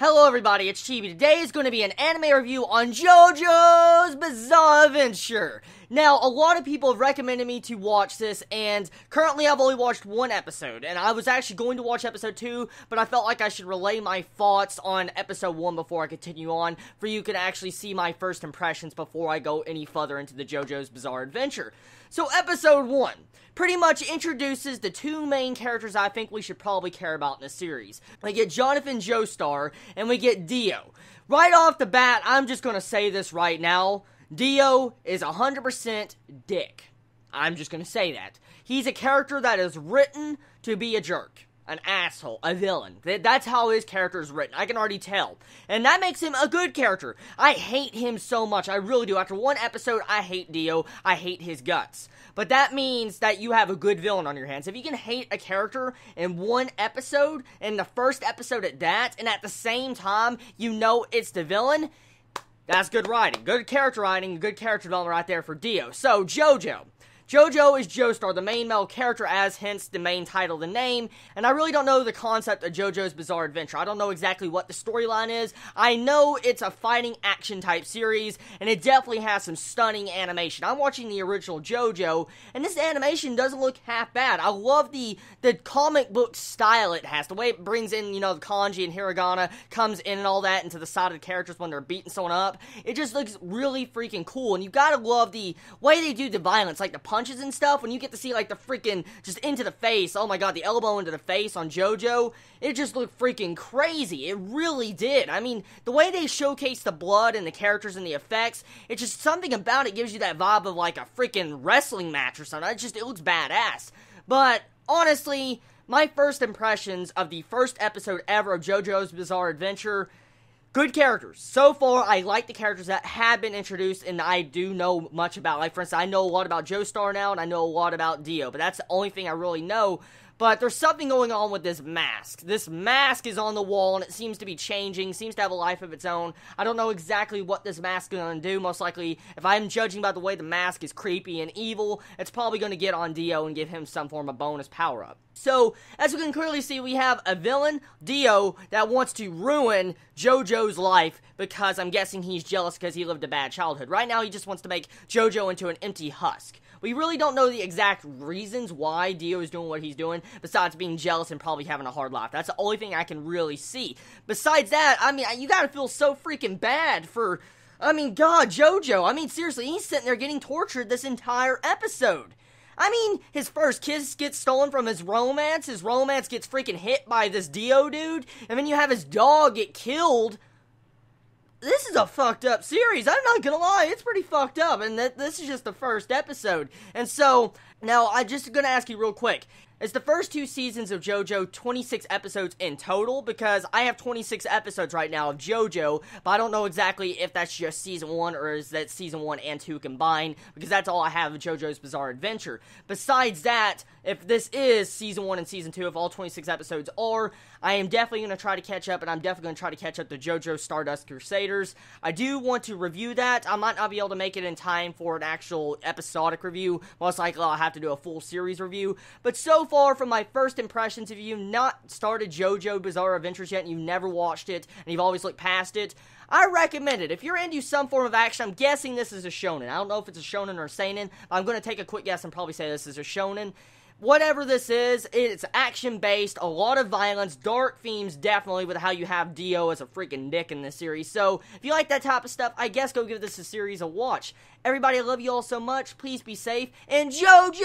Hello everybody, it's Chibi. Today is going to be an anime review on JoJo's Bizarre Adventure. Now, a lot of people have recommended me to watch this, and currently I've only watched one episode, and I was actually going to watch episode 2, but I felt like I should relay my thoughts on episode 1 before I continue on, for you can actually see my first impressions before I go any further into the JoJo's Bizarre Adventure. So, episode 1 pretty much introduces the two main characters I think we should probably care about in the series. We get Jonathan Joestar, and we get Dio. Right off the bat, I'm just gonna say this right now, Dio is 100% dick. I'm just gonna say that. He's a character that is written to be a jerk. An asshole, a villain. That's how his character is written. I can already tell. And that makes him a good character. I hate him so much. I really do. After one episode, I hate Dio. I hate his guts. But that means that you have a good villain on your hands. If you can hate a character in one episode, in the first episode at that, and at the same time, you know it's the villain, that's good writing. Good character writing, good character development right there for Dio. So, JoJo. JoJo is Joestar, the main male character, as hence the main title, the name, and I really don't know the concept of JoJo's Bizarre Adventure. I don't know exactly what the storyline is. I know it's a fighting action type series, and it definitely has some stunning animation. I'm watching the original JoJo, and this animation doesn't look half bad. I love the comic book style it has, the way it brings in, the kanji and hiragana, comes in and all that into the side of the characters when they're beating someone up. It just looks really freaking cool, and you gotta love the way they do the violence, like the punches and stuff, when you get to see, like, the freaking, just into the face, oh my god, the elbow into the face on JoJo, it just looked freaking crazy, it really did. I mean, the way they showcase the blood and the characters and the effects, it's just something about it gives you that vibe of, like, a freaking wrestling match or something. It looks badass. But, honestly, my first impressions of the first episode ever of JoJo's Bizarre Adventure, good characters. So far, I like the characters that have been introduced and I do know much about. Like, for instance, I know a lot about Joestar now, and I know a lot about Dio, but that's the only thing I really know. But there's something going on with this mask. This mask is on the wall, and it seems to be changing, seems to have a life of its own. I don't know exactly what this mask is going to do. Most likely, if I'm judging by the way the mask is creepy and evil, it's probably going to get on Dio and give him some form of bonus power-up. So, as we can clearly see, we have a villain, Dio, that wants to ruin JoJo's life because I'm guessing he's jealous because he lived a bad childhood. Right now, he just wants to make JoJo into an empty husk. We really don't know the exact reasons why Dio is doing what he's doing, besides being jealous and probably having a hard life. That's the only thing I can really see. Besides that, I mean, you gotta feel so freaking bad for, God, JoJo. I mean, seriously, he's sitting there getting tortured this entire episode. I mean, his first kiss gets stolen from his romance gets freaking hit by this Dio dude, and then you have his dog get killed. This is a fucked up series, I'm not gonna lie, it's pretty fucked up, and this is just the first episode. And so, now, I'm just gonna ask you real quick, is the first 2 seasons of JoJo 26 episodes in total? Because I have 26 episodes right now of JoJo, but I don't know exactly if that's just season 1 or is that season 1 and 2 combined, because that's all I have of JoJo's Bizarre Adventure. Besides that, if this is season 1 and season 2, if all 26 episodes are, I am definitely going to try to catch up, and I'm definitely going to try to catch up to JoJo Stardust Crusaders. I do want to review that. I might not be able to make it in time for an actual episodic review. Most likely I'll have to do a full series review. But so far, from my first impressions, if you've not started JoJo Bizarre Adventures yet, and you've never watched it, and you've always looked past it, I recommend it. If you're into some form of action, I'm guessing this is a shonen. I don't know if it's a shonen or a seinen, but I'm going to take a quick guess and probably say this is a shonen. Whatever this is, it's action-based, a lot of violence, dark themes definitely with how you have Dio as a freaking dick in this series. So, if you like that type of stuff, I guess go give this a series a watch. Everybody, I love you all so much. Please be safe, and JoJo!